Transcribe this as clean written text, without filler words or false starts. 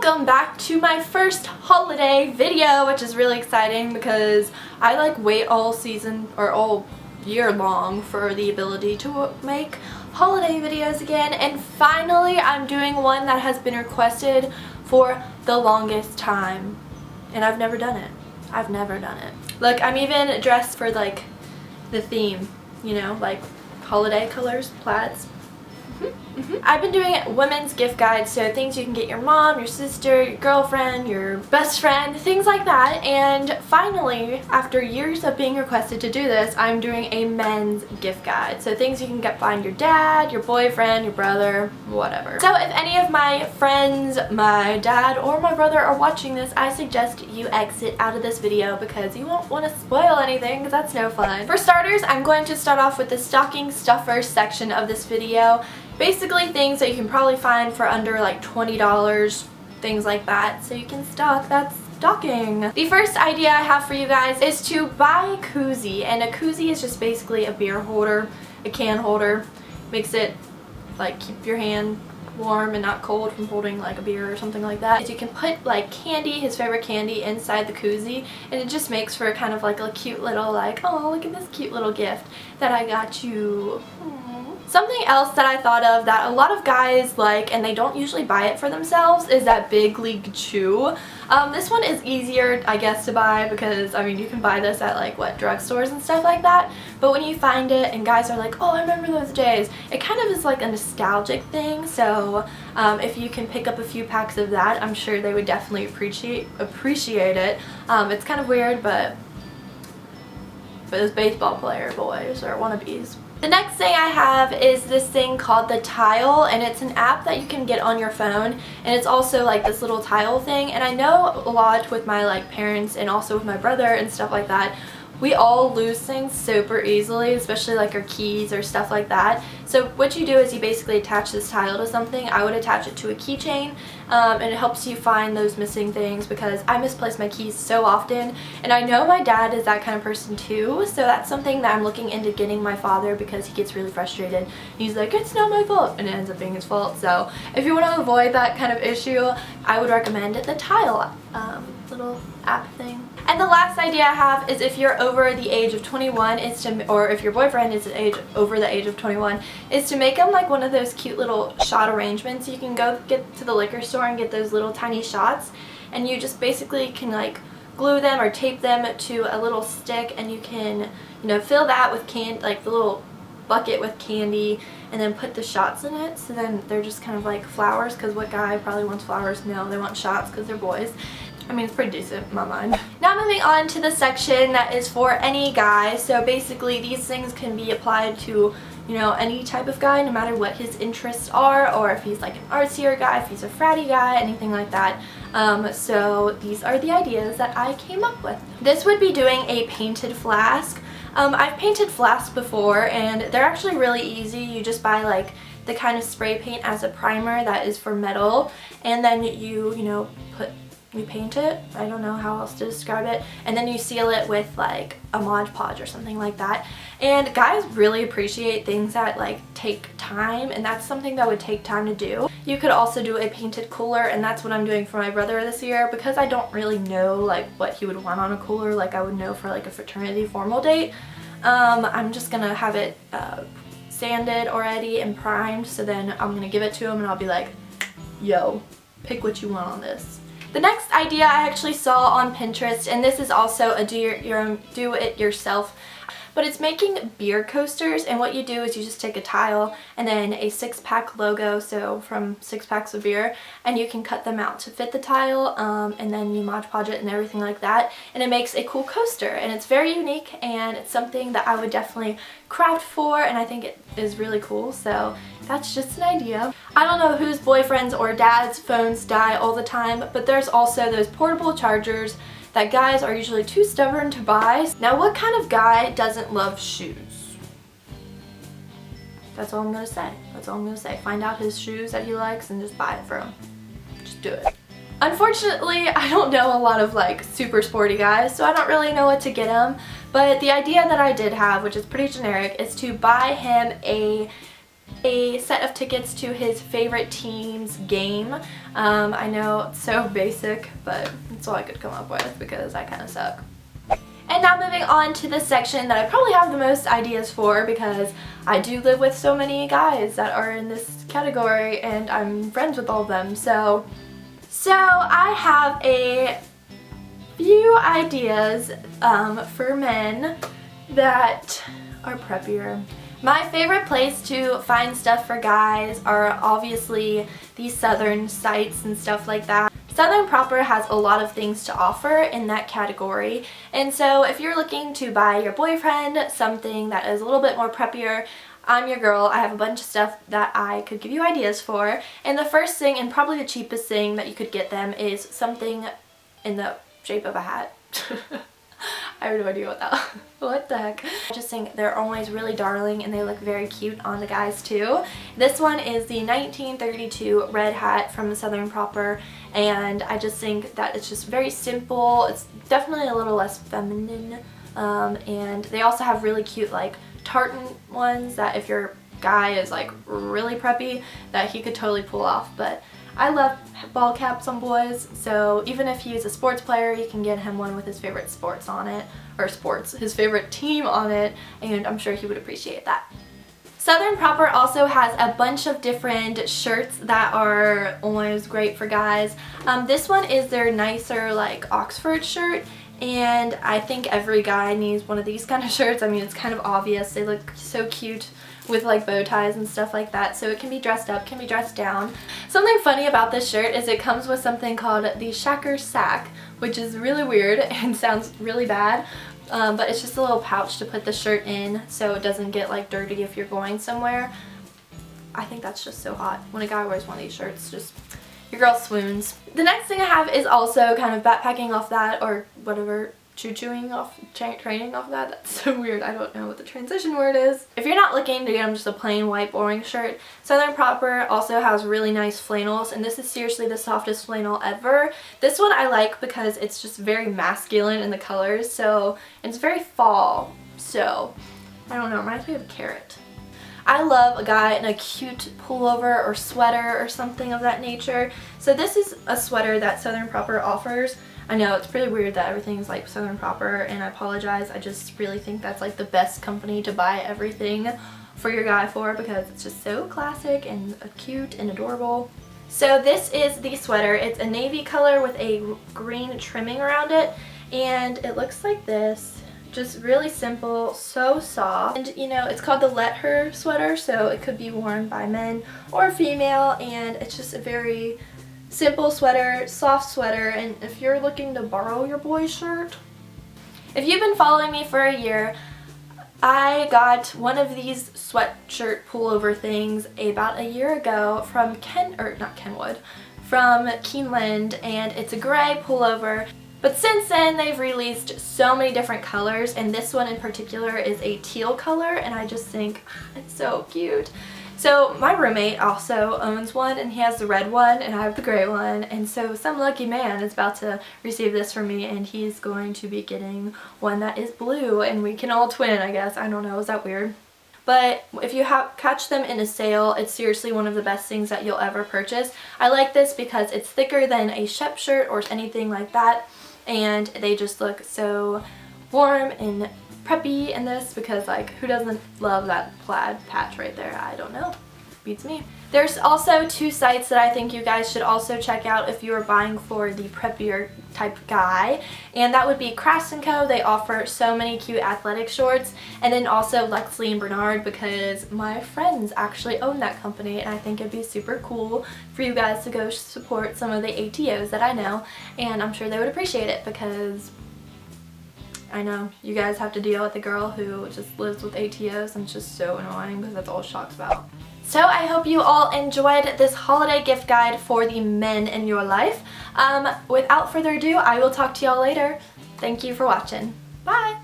welcome back to my first holiday video, which is really exciting because I like wait all season or all year long for the ability to make holiday videos again, and finally I'm doing one that has been requested for the longest time, and I've never done it. I've never done it. Look, I'm even dressed for like the theme, you know, like holiday colors, plaids. I've been doing women's gift guides, so things you can get your mom, your sister, your girlfriend, your best friend, things like that. And finally, after years of being requested to do this, I'm doing a men's gift guide. So things you can find your dad, your boyfriend, your brother, whatever. So if any of my friends, my dad, or my brother are watching this, I suggest you exit out of this video because you won't want to spoil anything because that's no fun. For starters, I'm going to start off with the stocking stuffers section of this video. Basically things that you can probably find for under like $20, things like that, so you can stock that stocking. The first idea I have for you guys is to buy a koozie, and a koozie is just basically a beer holder, a can holder. Makes it like keep your hand warm and not cold from holding like a beer or something like that. You can put like candy, his favorite candy, inside the koozie, and it just makes for kind of like a cute little like, oh, look at this cute little gift that I got you. Something else that I thought of that a lot of guys like, and they don't usually buy it for themselves, is that Big League Chew. This one is easier, I guess, to buy because, I mean, you can buy this at like, what, drugstores and stuff like that. But when you find it and guys are like, oh, I remember those days, it kind of is like a nostalgic thing. So if you can pick up a few packs of that, I'm sure they would definitely appreciate it. It's kind of weird, but for those baseball player boys or wannabes. The next thing I have is this thing called the Tile, and it's an app that you can get on your phone, and it's also like this little tile thing. And I know a lot with my like parents and also with my brother and stuff like that, we all lose things super easily, especially like our keys or stuff like that. So what you do is you basically attach this tile to something. I would attach it to a keychain, and it helps you find those missing things because I misplace my keys so often, and I know my dad is that kind of person too, so that's something that I'm looking into getting my father because he gets really frustrated. He's like, it's not my fault, and it ends up being his fault. So if you want to avoid that kind of issue, I would recommend the Tile little app thing. And the last idea I have is if you're over the age of 21, or if your boyfriend is over the age of 21, is to make them like one of those cute little shot arrangements. You can go get to the liquor store and get those little tiny shots, and you just basically can like glue them or tape them to a little stick, and you can, you know, fill that with like the little bucket with candy, and then put the shots in it. So then they're just kind of like flowers, because what guy probably wants flowers? No, they want shots because they're boys. I mean, it's pretty decent in my mind. Now moving on to the section that is for any guy. So basically these things can be applied to, you know, any type of guy, no matter what his interests are, or if he's like an artsier guy, if he's a fratty guy, anything like that. So these are the ideas that I came up with. This would be doing a painted flask. I've painted flasks before, and they're actually really easy. You just buy like the kind of spray paint as a primer that is for metal, and then you paint it, I don't know how else to describe it, and then you seal it with like a Mod Podge or something like that. And guys really appreciate things that like take time, and that's something that would take time to do. You could also do a painted cooler, and that's what I'm doing for my brother this year because I don't really know like what he would want on a cooler like I would know for like a fraternity formal date. I'm just gonna have it sanded already and primed, so then I'm gonna give it to him and I'll be like, yo, pick what you want on this. The next idea I actually saw on Pinterest, and this is also a do-it-yourself, but it's making beer coasters. And what you do is you just take a tile and then a 6-pack logo, so from 6 packs of beer, and you can cut them out to fit the tile, and then you Mod Podge it and everything like that, and it makes a cool coaster. And it's very unique, and it's something that I would definitely craft for, and I think it is really cool. So that's just an idea. I don't know whose boyfriends or dads' phones die all the time, but there's also those portable chargers that guys are usually too stubborn to buy. Now, what kind of guy doesn't love shoes? That's all I'm gonna say. That's all I'm gonna say. Find out his shoes that he likes and just buy it for him. Just do it. Unfortunately, I don't know a lot of like super sporty guys, so I don't really know what to get him. But the idea that I did have, which is pretty generic, is to buy him a a set of tickets to his favorite team's game. I know it's so basic, but that's all I could come up with because I kind of suck. And now moving on to the section that I probably have the most ideas for because I do live with so many guys that are in this category and I'm friends with all of them. So I have a few ideas for men that are preppier. My favorite place to find stuff for guys are obviously these southern sites and stuff like that. Southern proper has a lot of things to offer in that category, and so if you're looking to buy your boyfriend something that is a little bit more preppier, I'm your girl. I have a bunch of stuff that I could give you ideas for, and the first thing and probably the cheapest thing that you could get them is something in the shape of a hat. I have no idea what that what the heck. I just think they're always really darling and they look very cute on the guys too. This one is the 1932 red hat from the Southern Proper, and I just think that it's just very simple. It's definitely a little less feminine, and they also have really cute like tartan ones that if your guy is like really preppy that he could totally pull off. But I love ball caps on boys, so even if he's a sports player, you can get him one with his favorite sports on it, or his favorite team on it, and I'm sure he would appreciate that. Southern Proper also has a bunch of different shirts that are always great for guys. This one is their nicer like Oxford shirt, and I think every guy needs one of these kind of shirts. I mean, it's kind of obvious. They look so cute with like bow ties and stuff like that, so it can be dressed up, can be dressed down. Something funny about this shirt is it comes with something called the Shacker Sack, which is really weird and sounds really bad, but it's just a little pouch to put the shirt in so it doesn't get like dirty if you're going somewhere. I think that's just so hot. When a guy wears one of these shirts, just your girl swoons. The next thing I have is also kind of backpacking off that, or whatever, choo-chooing off, training off that. That's so weird. I don't know what the transition word is. If you're not looking to get them just a plain white boring shirt, Southern Proper also has really nice flannels, and this is seriously the softest flannel ever. This one I like because it's just very masculine in the colors, so it's very fall, so I don't know, it reminds me of a carrot. I love a guy in a cute pullover or sweater or something of that nature. So this is a sweater that Southern Proper offers. I know it's pretty weird that everything's like Southern Proper, and I apologize. I just really think that's like the best company to buy everything for your guy for because it's just so classic and cute and adorable. So this is the sweater. It's a navy color with a green trimming around it, and it looks like this. Just really simple, so soft, and you know, it's called the Let Her sweater, so it could be worn by men or female, and it's just a very simple sweater, soft sweater. And if you're looking to borrow your boy's shirt, if you've been following me for a year, I got one of these sweatshirt pullover things about a year ago from from Keeneland, and it's a gray pullover. But since then, they've released so many different colors, and this one in particular is a teal color, and I just think it's so cute. So my roommate also owns one, and he has the red one, and I have the gray one, and so some lucky man is about to receive this from me, and he's going to be getting one that is blue, and we can all twin, I guess. I don't know, is that weird? But if you catch them in a sale, it's seriously one of the best things that you'll ever purchase. I like this because it's thicker than a Shep shirt or anything like that, and they just look so warm and preppy in this because, like, who doesn't love that plaid patch right there? I don't know. Beats me. There's also two sites that I think you guys should also check out if you are buying for the preppier type guy, and that would be Crafts & Co. They offer so many cute athletic shorts, and then also Lexley and Bernard, because my friends actually own that company, and I think it'd be super cool for you guys to go support some of the ATOs that I know, and I'm sure they would appreciate it because I know you guys have to deal with a girl who just lives with ATOs, and it's just so annoying because that's all she talks about. So I hope you all enjoyed this holiday gift guide for the men in your life. Without further ado, I will talk to y'all later. Thank you for watching. Bye!